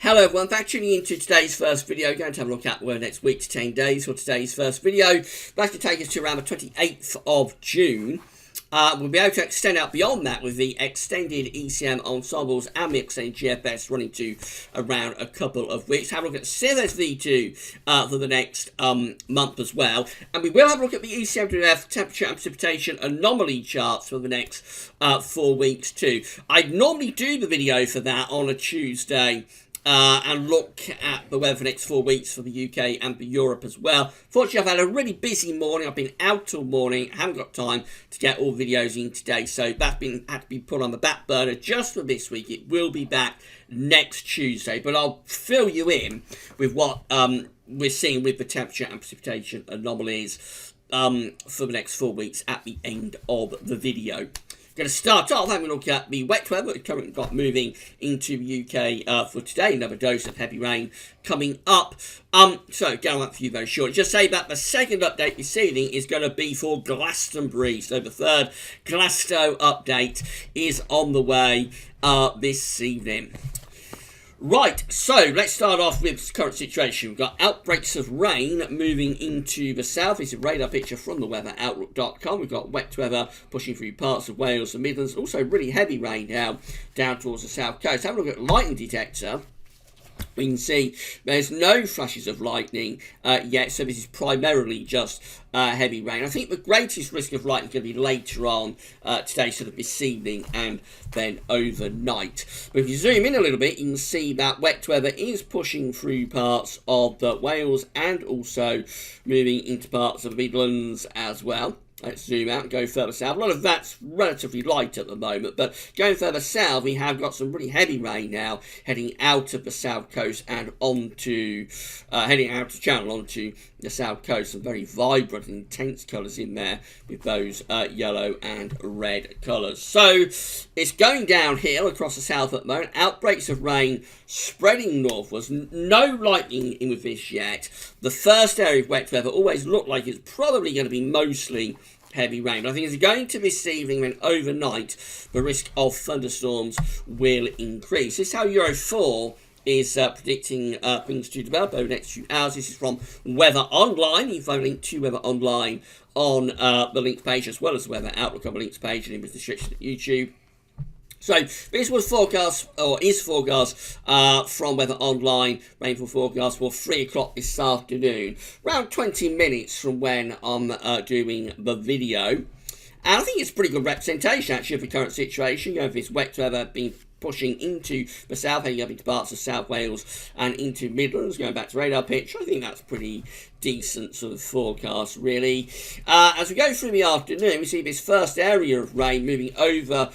Hello everyone, thanks for tuning into today's first video. Going to have a look at the weather next week to 10 days for today's first video. That's going to take us to around the 28th of June. We'll be able to extend out beyond that with the extended ECM ensembles and the extended GFS running to around a couple of weeks. Have a look at CFS-V2 for the next month as well. And we will have a look at the ECM temperature and precipitation anomaly charts for the next 4 weeks too. I'd normally do the video for that on a Tuesday. And look at the weather for the next 4 weeks for the UK and for Europe as well. Fortunately, I've had a really busy morning. I've been out all morning. Haven't got time to get all videos in today. So that's had to be put on the back burner just for this week. It will be back next Tuesday. But I'll fill you in with what we're seeing with the temperature and precipitation anomalies for the next 4 weeks at the end of the video. Going to start off having a look at the wet weather we've currently got moving into the UK for today. Another dose of heavy rain coming up. So going up for you very short. Just say that the second update this evening is going to be for Glastonbury. So the third Glasto update is on the way this evening. Right, so let's start off with the current situation. We've got outbreaks of rain moving into the south. It's a radar picture from the weatheroutlook.com. We've got wet weather pushing through parts of Wales and Midlands. Also really heavy rain down towards the south coast. Have a look at lightning detector. We can see there's no flashes of lightning yet, so this is primarily just heavy rain. I think the greatest risk of lightning is going to be later on today, sort of this evening and then overnight. But if you zoom in a little bit, you can see that wet weather is pushing through parts of Wales and also moving into parts of the Midlands as well. Let's zoom out and go further south. A lot of that's relatively light at the moment, but going further south, we have got some really heavy rain now heading out of the south coast and onto, heading out of Channel onto the south coast. Some very vibrant and intense colours in there with those yellow and red colours. So it's going downhill across the south at the moment. Outbreaks of rain spreading northwards. No lightning in with this yet. The first area of wet weather always looked like it's probably going to be mostly heavy rain. But I think it's going to this evening when overnight the risk of thunderstorms will increase. This is how Euro 4 is predicting things to develop over the next few hours. This is from WeatherOnline. You can find a link to WeatherOnline on the links page as well as the Weather Outlook on the links page and in the description at YouTube. So this was forecast, or is forecast, from WeatherOnline, rainfall forecast for 3 o'clock this afternoon, around 20 minutes from when I'm doing the video. And I think it's a pretty good representation, actually, of the current situation. You know, this wet weather being pushing into the south, heading up into parts of South Wales and into Midlands, going back to radar picture. I think that's pretty decent sort of forecast, really. As we go through the afternoon, we see this first area of rain moving over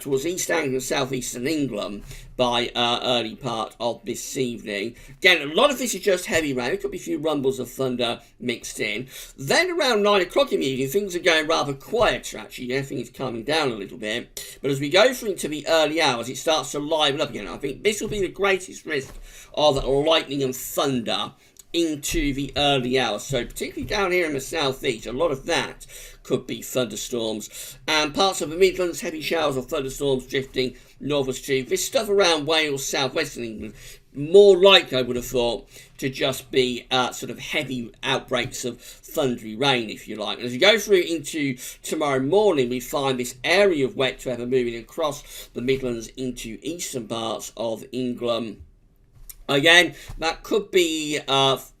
towards East Anglia and southeastern England by early part of this evening. Again, a lot of this is just heavy rain. There could be a few rumbles of thunder mixed in. Then around 9 o'clock in the evening, things are going rather quieter, actually. Everything is calming down a little bit. But as we go through into the early hours, it starts to liven up again. I think this will be the greatest risk of lightning and thunder into the early hours. So particularly down here in the southeast, a lot of that could be thunderstorms. And parts of the Midlands, heavy showers or thunderstorms drifting northwards too. This stuff around Wales, southwestern England, more likely, I would have thought, to just be sort of heavy outbreaks of thundery rain, if you like. And as we go through into tomorrow morning, we find this area of wet weather moving across the Midlands into eastern parts of England. Again, that could be have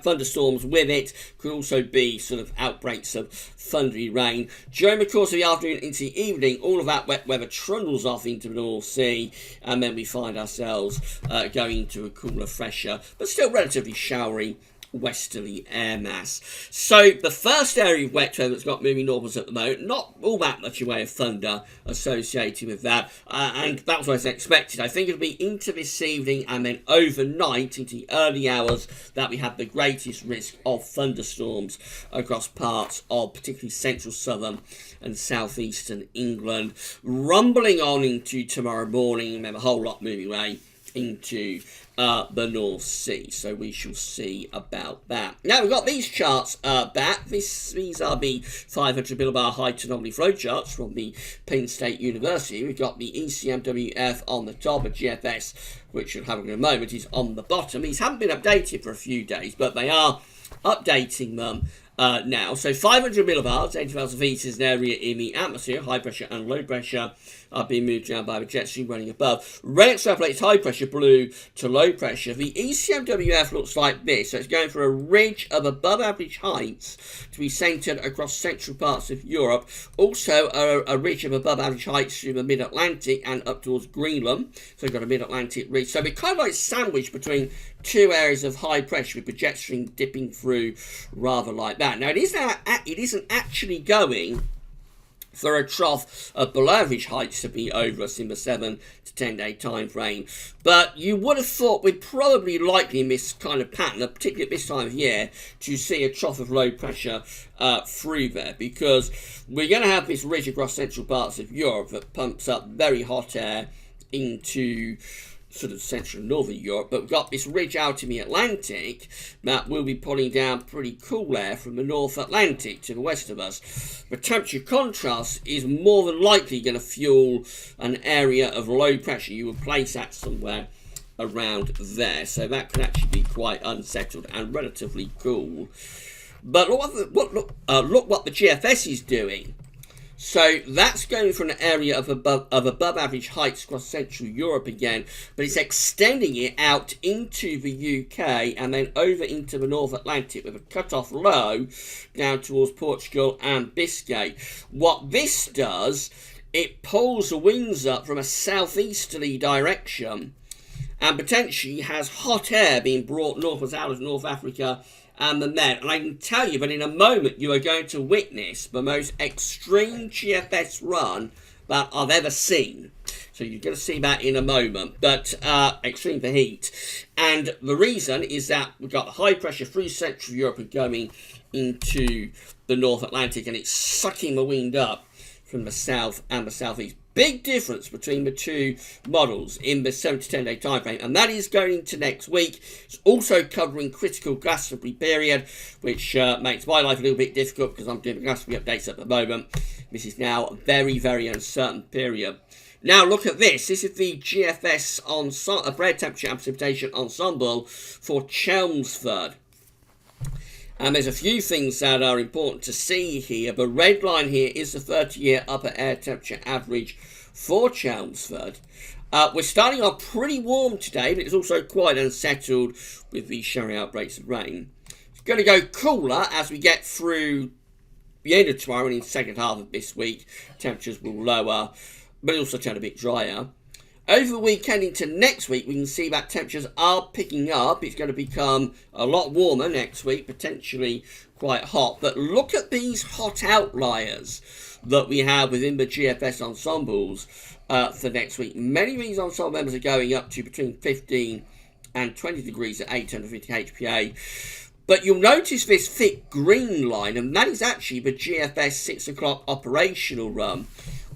thunderstorms with it. Could also be sort of outbreaks of thundery rain. During the course of the afternoon into the evening, all of that wet weather trundles off into the North Sea, and then we find ourselves going into a cooler, fresher, but still relatively showery westerly air mass. So the first area of wet weather that's got moving northwards at the moment, not all that much in way of thunder associated with that, and that was what I expected. I think it'll be into this evening and then overnight into the early hours that we have the greatest risk of thunderstorms across parts of particularly central, southern and southeastern England, rumbling on into tomorrow morning, and then a whole lot moving away into the North Sea. So we shall see about that. Now we've got these charts back. These are the 500 millibar height anomaly flow charts from the Penn State University. We've got the ECMWF on the top, of GFS, which we'll have in a moment, is on the bottom. These haven't been updated for a few days, but they are updating them now. So 500 millibars, 80,000 feet, is an area in the atmosphere. High pressure and low pressure are being moved around by the jet stream running above. Red extrapolates high pressure, blue to low pressure. The ECMWF looks like this. So it's going for a ridge of above average heights to be centred across central parts of Europe. Also a ridge of above average heights through the mid-Atlantic and up towards Greenland. So we've got a mid-Atlantic ridge. So we're kind of like sandwiched between two areas of high pressure with the jet stream dipping through rather like that. Now it isn't actually going for a trough of below average heights to be over us in the 7 to 10 day time frame. But you would have thought we'd probably likely in this kind of pattern, particularly at this time of year, to see a trough of low pressure through there, because we're going to have this ridge across central parts of Europe that pumps up very hot air into sort of central and northern Europe, but we've got this ridge out in the Atlantic that will be pulling down pretty cool air from the North Atlantic to the west of us. The temperature contrast is more than likely going to fuel an area of low pressure. You would place that somewhere around there, so that could actually be quite unsettled and relatively cool. But look what the GFS is doing. So that's going from an area of above average heights across Central Europe again, but it's extending it out into the UK and then over into the North Atlantic with a cut-off low down towards Portugal and Biscay. What this does, it pulls the winds up from a southeasterly direction and potentially has hot air being brought northwards out of North Africa and the Med. And I can tell you that in a moment you are going to witness the most extreme GFS run that I've ever seen. So you're going to see that in a moment. But extreme for heat. And the reason is that we've got high pressure through Central Europe and going into the North Atlantic, and it's sucking the wind up from the south and the southeast. Big difference between the two models in the 7 to 10 day time frame, and that is going into next week. It's also covering critical Glastonbury period, which makes my life a little bit difficult because I'm doing Glastonbury updates at the moment. This is now a very, very uncertain period. Now look at this. This is the GFS bread temperature and precipitation ensemble for Chelmsford. And there's a few things that are important to see here. The red line here is the 30-year upper air temperature average for Chelmsford. We're starting off pretty warm today, but it's also quite unsettled with these showery outbreaks of rain. It's going to go cooler as we get through the end of tomorrow and in the second half of this week. Temperatures will lower, but also turn a bit drier. Over the weekend into next week, we can see that temperatures are picking up. It's going to become a lot warmer next week, potentially quite hot. But look at these hot outliers that we have within the GFS ensembles for next week. Many of these ensemble members are going up to between 15 and 20 degrees at 850 HPA. But you'll notice this thick green line, and that is actually the GFS 6 o'clock operational run,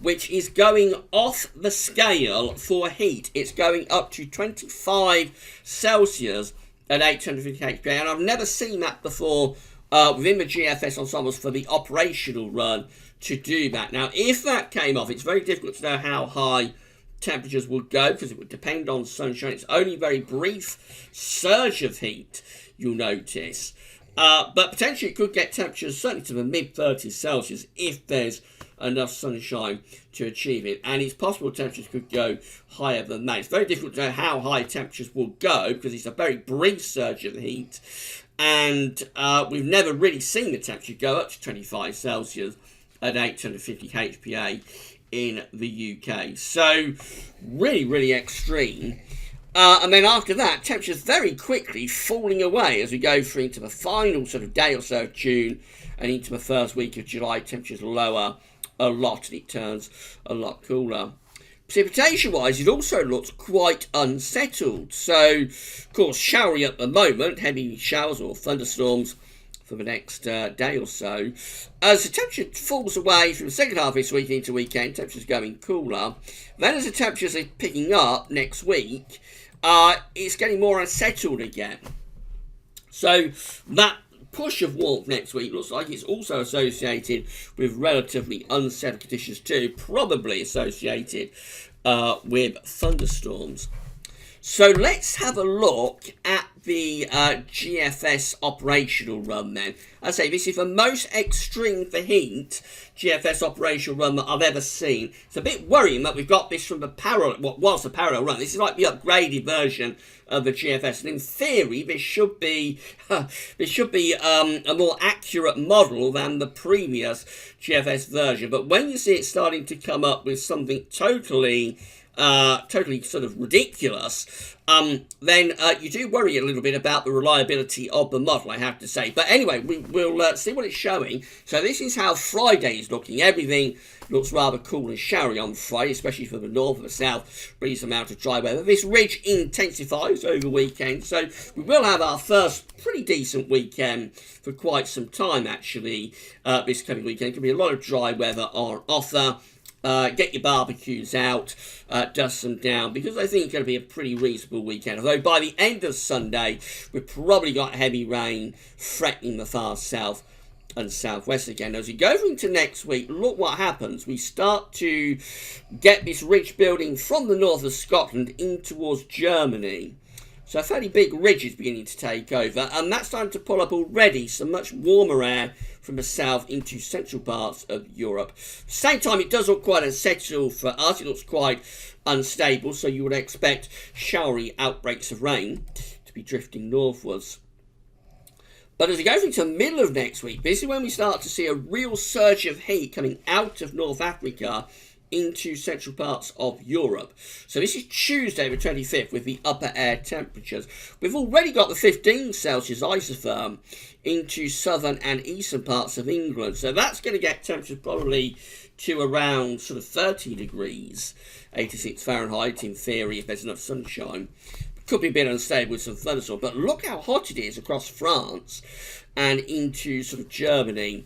which is going off the scale for heat. It's going up to 25 Celsius at 850 HPA, and I've never seen that before within the GFS ensembles for the operational run to do that. Now, if that came off, it's very difficult to know how high temperatures would go because it would depend on sunshine. It's only a very brief surge of heat, you'll notice. But potentially it could get temperatures certainly to the mid-30s Celsius if there's enough sunshine to achieve it, and it's possible temperatures could go higher than that. It's very difficult to know how high temperatures will go because it's a very brief surge of heat, and we've never really seen the temperature go up to 25 Celsius at 850 HPA in the UK. So really, really extreme. And then after that, temperatures very quickly falling away as we go through into the final sort of day or so of June and into the first week of July. Temperatures lower a lot and it turns a lot cooler. Precipitation-wise, it also looks quite unsettled. So, of course, showery at the moment, heavy showers or thunderstorms for the next day or so. As the temperature falls away from the second half of this week into weekend, temperatures going cooler. Then as the temperatures are picking up next week, it's getting more unsettled again. So that push of warmth next week looks like it's also associated with relatively unsettled conditions too, probably associated with thunderstorms. So let's have a look at the GFS operational run then. I say this is the most extreme for heat GFS operational run that I've ever seen. It's a bit worrying that we've got this from the what was the parallel run. This is like the upgraded version of the GFS, and in theory this should be a more accurate model than the previous GFS version. But when you see it starting to come up with something totally sort of ridiculous, then you do worry a little bit about the reliability of the model, I have to say. But anyway, we'll see what it's showing. So this is how Friday is looking. Everything looks rather cool and showery on Friday, especially for the north and the south. Brings amount of dry weather. This ridge intensifies over the weekend, so we will have our first pretty decent weekend for quite some time, actually, this coming weekend. Could be a lot of dry weather on offer. Get your barbecues out, dust them down, because I think it's going to be a pretty reasonable weekend. Although by the end of Sunday, we've probably got heavy rain threatening the far south and southwest again. As we go into next week, look what happens. We start to get this ridge building from the north of Scotland in towards Germany. So a fairly big ridge is beginning to take over, and that's starting to pull up already some much warmer air from the south into central parts of Europe. At the same time, it does look quite unsettled for us. It looks quite unstable, so you would expect showery outbreaks of rain to be drifting northwards. But as we go into the middle of next week, this is when we start to see a real surge of heat coming out of North Africa into central parts of Europe. So this is Tuesday the 25th with the upper air temperatures. We've already got the 15 Celsius isotherm into southern and eastern parts of England. So that's going to get temperatures probably to around sort of 30 degrees, 86 Fahrenheit in theory if there's enough sunshine. Could be a bit unstable with some thunderstorm, but look how hot it is across France and into sort of Germany.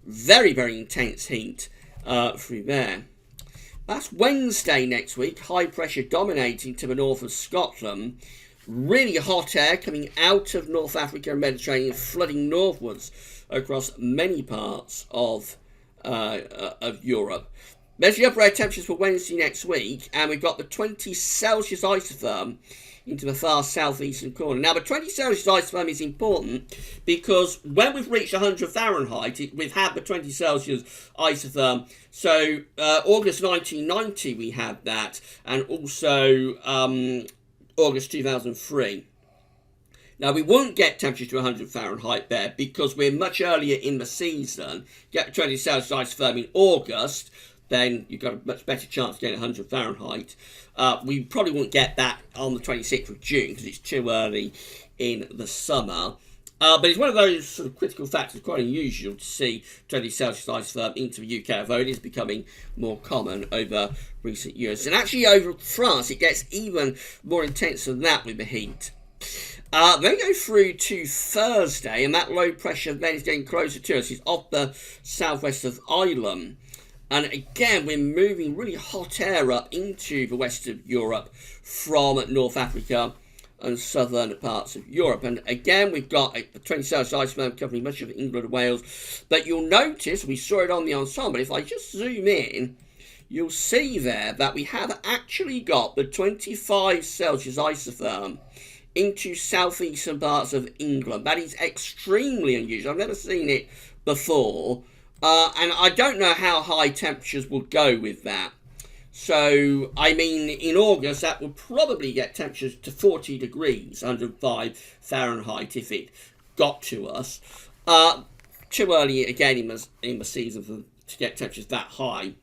Very, very intense heat through there. That's Wednesday next week, high pressure dominating to the north of Scotland. Really hot air coming out of North Africa and Mediterranean, flooding northwards across many parts of Europe. There's the upper air temperatures for Wednesday next week, and we've got the 20 Celsius isotherm into the far southeastern corner. Now, the 20 Celsius isotherm is important because when we've reached 100 Fahrenheit, we've had the 20 Celsius isotherm. So, August 1990 we had that, and also August 2003. Now, we won't get temperatures to 100 Fahrenheit there because we're much earlier in the season. Get 20 Celsius isotherm in August, then you've got a much better chance of getting 100 Fahrenheit. We probably won't get that on the 26th of June because it's too early in the summer. But it's one of those sort of critical factors, quite unusual to see 20 Celsius isotherm into the UK, although it is becoming more common over recent years. And actually over France, it gets even more intense than that with the heat. Then we go through to Thursday, and that low pressure then is getting closer to us. It's off the southwest of Ireland. And again, we're moving really hot air up into the west of Europe from North Africa and southern parts of Europe. And again, we've got a 20 Celsius isotherm covering much of England and Wales. But you'll notice, we saw it on the ensemble, if I just zoom in, you'll see there that we have actually got the 25 Celsius isotherm into southeastern parts of England. That is extremely unusual. I've never seen it before. And I don't know how high temperatures will go with that. So, I mean, in August, that will probably get temperatures to 40 degrees, 105 Fahrenheit, if it got to us. Too early, again, in the season to get temperatures that high.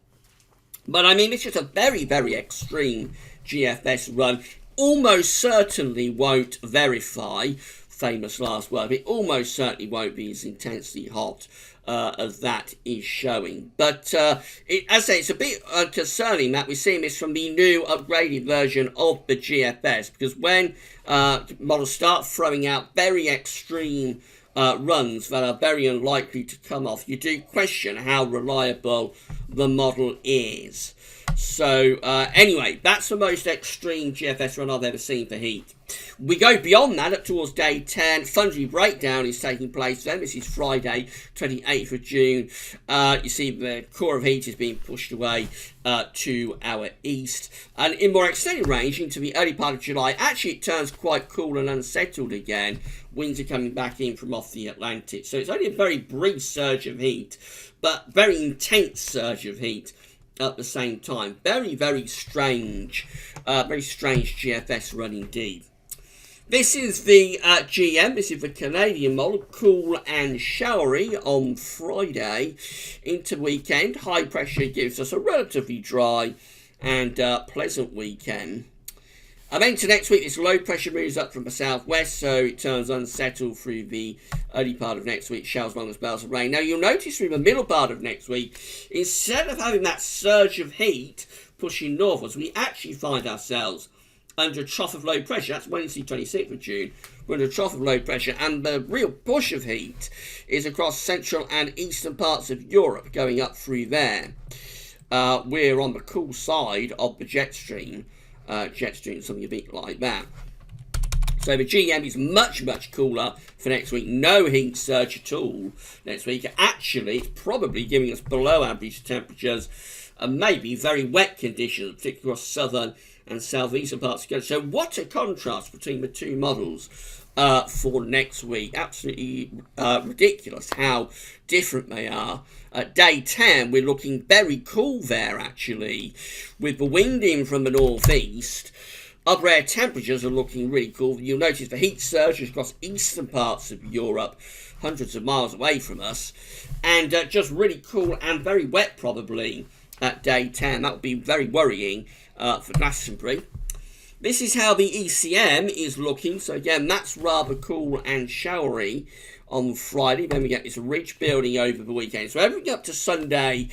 But, I mean, it's just a very, very extreme GFS run. Almost certainly won't verify, famous last word, it almost certainly won't be as intensely hot as that is showing. But as I say, it's a bit concerning that we're seeing this from the new upgraded version of the GFS, because when models start throwing out very extreme runs that are very unlikely to come off, you do question how reliable the model is. So anyway, that's the most extreme GFS run I've ever seen for heat. We go beyond that up towards day 10. Thundery breakdown is taking place then. This is Friday, 28th of June. You see the core of heat is being pushed away to our east. And in more extended range into the early part of July, actually it turns quite cool and unsettled again. Winds are coming back in from off the Atlantic. So it's only a very brief surge of heat, but very intense surge of heat at the same time. Very, very strange GFS run indeed. This is the GM, this is the Canadian model, cool and showery on Friday into weekend. High pressure gives us a relatively dry and pleasant weekend. And then to next week, this low pressure moves up from the southwest, so it turns unsettled through the early part of next week, showers along as spells of rain. Now you'll notice through the middle part of next week, instead of having that surge of heat pushing northwards, we actually find ourselves under a trough of low pressure. That's Wednesday, 26th of June. We're under a trough of low pressure, and the real push of heat is across central and eastern parts of Europe, going up through there. We're on the cool side of the jet stream, something a bit like that. So the GM is much, much cooler for next week. No heat surge at all next week. Actually, it's probably giving us below average temperatures and maybe very wet conditions, particularly across southern and southeastern parts of the country. So what a contrast between the two models for next week. Absolutely ridiculous how different they are. At day 10, we're looking very cool there, actually, with the wind in from the northeast. Upper air temperatures are looking really cool. You'll notice the heat surges across eastern parts of Europe, hundreds of miles away from us, and just really cool and very wet probably at day 10. That would be very worrying for Glastonbury. This is how the ECM is looking. So again, that's rather cool and showery on Friday. Then we get this ridge building over the weekend. So everything up to Sunday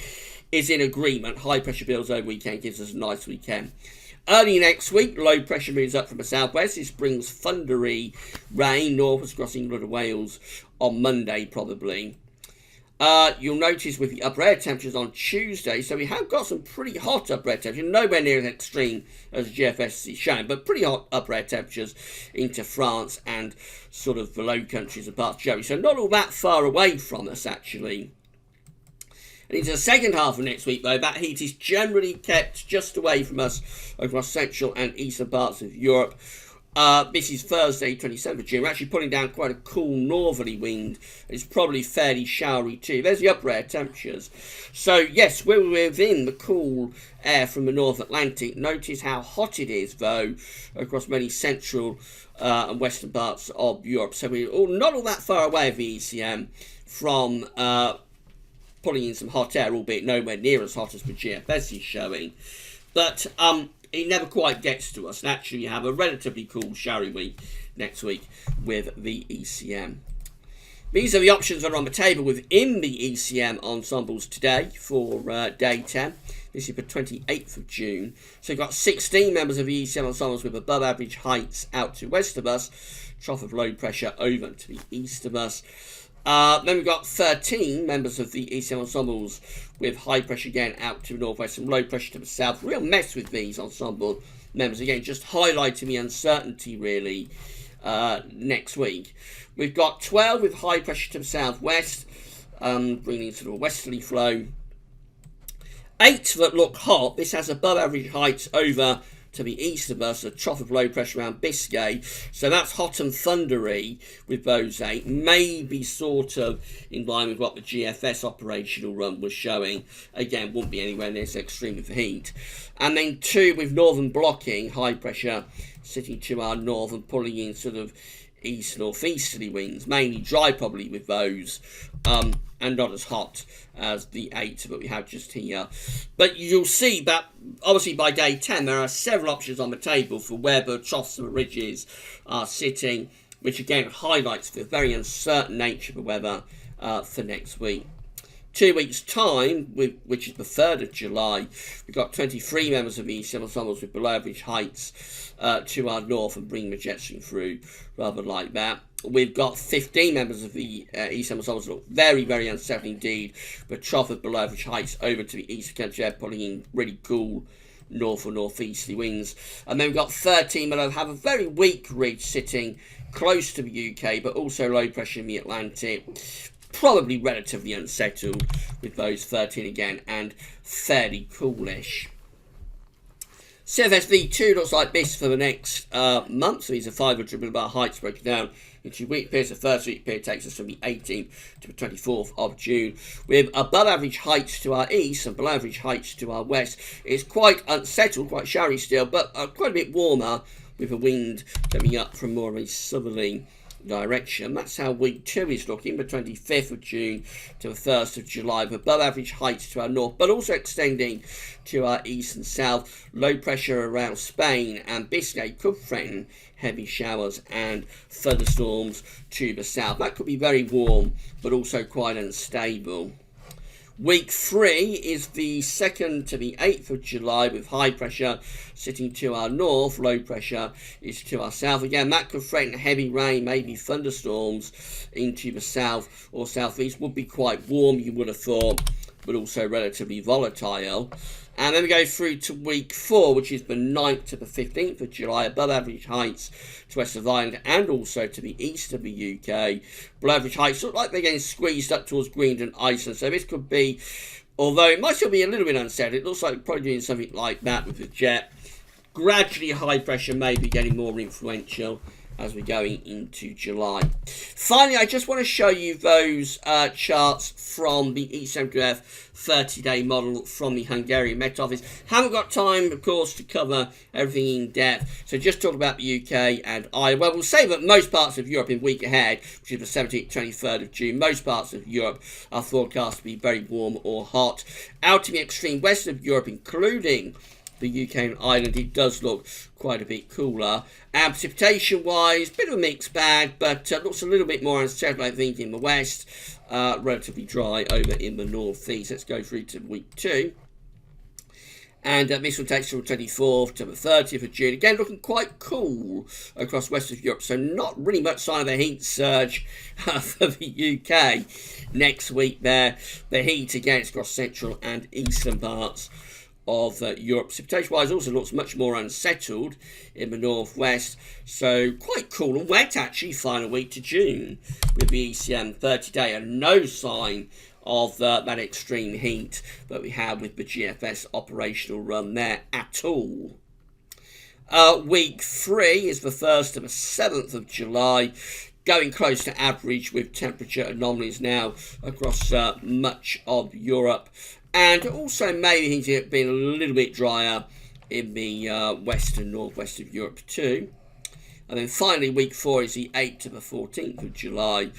is in agreement. High pressure builds over the weekend, gives us a nice weekend. Early next week, low pressure moves up from the southwest. This brings thundery rain northwards across England and Wales on Monday probably. You'll notice with the upper air temperatures on Tuesday, so we have got some pretty hot upper air temperatures, nowhere near as extreme as GFS is showing, but pretty hot upper air temperatures into France and sort of the Low Countries and parts of Germany. So not all that far away from us, actually. And into the second half of next week, though, that heat is generally kept just away from us across central and eastern parts of Europe. This is Thursday, 27th of June. We're actually putting down quite a cool northerly wind. It's probably fairly showery too. There's the upper air temperatures. So, yes, we're within the cool air from the North Atlantic. Notice how hot it is, though, across many central and western parts of Europe. So we're not all that far away of the ECM from pulling in some hot air, albeit nowhere near as hot as the GFS is showing. But it never quite gets to us. And actually, you have a relatively cool, showery week next week with the ECM. These are the options that are on the table within the ECM ensembles today for day 10. This is the 28th of June. So you've got 16 members of the ECM ensembles with above average heights out to west of us. Trough of low pressure over to the east of us. Then we've got 13 members of the ECM ensembles with high pressure again out to the northwest and low pressure to the south. Real mess with these ensemble members. Again, just highlighting the uncertainty really next week. We've got 12 with high pressure to the southwest, bringing sort of a westerly flow. 8 that look hot. This has above average heights over to the east of us, a trough of low pressure around Biscay. So that's hot and thundery with those 8. Maybe sort of in line with what the GFS operational run was showing. Again, wouldn't be anywhere near so extreme with heat. And then 2 with northern blocking, high pressure sitting to our north and pulling in sort of east-northeasterly winds. Mainly dry probably with those. And not as hot as the 8 that we have just here. But you'll see that, obviously, by day 10, there are several options on the table for where the troughs and ridges are sitting, which again highlights the very uncertain nature of the weather for next week. 2 weeks' time, which is the 3rd of July, we've got 23 members of the east ensembles with below average heights to our north and bringing the jet stream through rather like that. We've got 15 members of the east ensembles look very, very unsettling indeed, with trough of below average heights over to the east of country, pulling in really cool north or northeasterly winds. And then we've got 13 below have a very weak ridge sitting close to the UK, but also low pressure in the Atlantic. Probably relatively unsettled with those 13 again, and fairly coolish. CFS-V2 looks like this for the next month. So these are 500 millibar heights broken down into week periods. The first week period takes us from the 18th to the 24th of June, with above average heights to our east and below average heights to our west. It's quite unsettled, quite showery still, but quite a bit warmer, with a wind coming up from more of a southerly direction. That's how week 2 is looking, the 25th of June to the 1st of July, with above average heights to our north, but also extending to our east and south. Low pressure around Spain and Biscay could threaten heavy showers and thunderstorms to the south. That could be very warm, but also quite unstable. Week 3 is the 2nd to the 8th of July, with high pressure sitting to our north, low pressure is to our south. Again, that could threaten heavy rain, maybe thunderstorms into the south or southeast. Would be quite warm, you would have thought, but also relatively volatile. And then we go through to week 4, which is the 9th to the 15th of July, above average heights to west of Ireland and also to the east of the UK. Below average heights look like they're getting squeezed up towards Greenland and Iceland. So this could be, although it might still be a little bit unsettled, it looks like we're probably doing something like that with the jet. Gradually high pressure may be getting more influential as we're going into July. Finally, I just want to show you those charts from the ECMQF 30-day model from the Hungarian Met Office. Haven't got time, of course, to cover everything in depth, so just talk about the UK and Ireland. Well, we'll say that most parts of Europe in week ahead, which is the 17th, 23rd of June, most parts of Europe are forecast to be very warm or hot. Out in the extreme west of Europe, including the UK and Ireland, it does look quite a bit cooler. And precipitation-wise, bit of a mixed bag, but looks a little bit more unsettled, I think, in the west. Relatively dry over in the northeast. Let's go through to week 2. And this will take us from the 24th to the 30th of June. Again, looking quite cool across west of Europe. So not really much sign of a heat surge for the UK. Next week there, the heat again across central and eastern parts of Europe. Precipitation-wise also looks much more unsettled in the northwest, so quite cool and wet actually final week to June with the ECM 30-day, and no sign of that extreme heat that we have with the GFS operational run there at all. Week 3 is the 1st to the 7th of July, going close to average with temperature anomalies now across much of Europe. And also maybe being a little bit drier in the west and northwest of Europe too. And then finally, week 4 is the 8th to the 14th of July.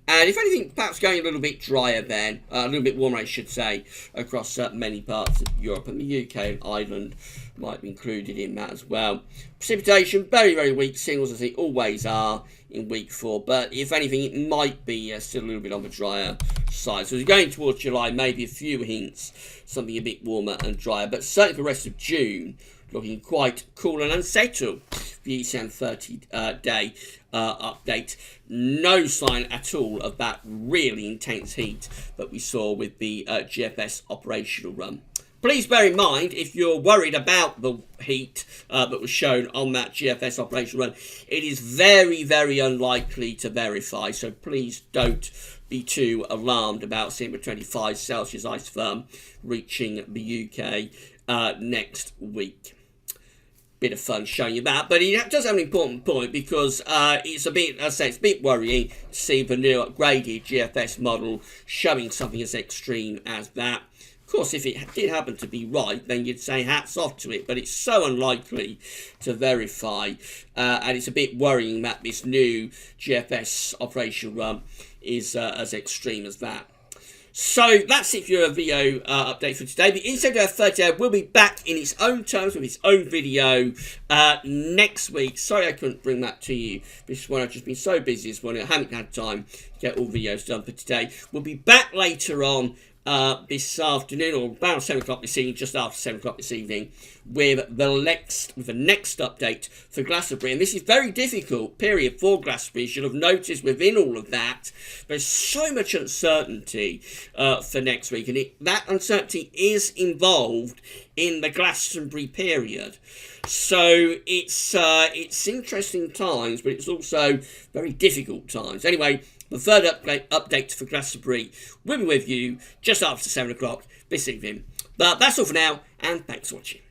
And if anything, perhaps going a little bit drier then, a little bit warmer I should say, across many parts of Europe. And the UK and Ireland might be included in that as well. Precipitation, very, very weak signals as they always are in week 4. But if anything, it might be still a little bit on the drier side. So as we're going towards July, maybe a few hints, something a bit warmer and drier. But certainly for the rest of June, looking quite cool and unsettled. The ECM 30-day update. No sign at all of that really intense heat that we saw with the GFS operational run. Please bear in mind, if you're worried about the heat that was shown on that GFS operational run, it is very, very unlikely to verify. So please don't be too alarmed about seeing the 25 Celsius isotherm reaching the UK next week. Bit of fun showing you that, but it does have an important point because it's a bit, as I say, it's a bit worrying to see the new upgraded GFS model showing something as extreme as that. Of course, if it did happen to be right, then you'd say hats off to it, but it's so unlikely to verify, and it's a bit worrying that this new GFS operational run is as extreme as that. So that's it for your video update for today. The ECMQF 30 will be back in its own terms with its own video next week. Sorry I couldn't bring that to you this one. I've just been so busy this morning. I haven't had time to get all videos done for today. We'll be back later on this afternoon, or about 7 o'clock this evening, just after 7 o'clock this evening, with the next update for Glastonbury. And this is very difficult period for Glastonbury. You should have noticed within all of that, there's so much uncertainty for next week, and that uncertainty is involved in the Glastonbury period. So it's interesting times, but it's also very difficult times. Anyway, the third update for Glastonbury will be with you just after 7 o'clock this evening. But that's all for now, and thanks for watching.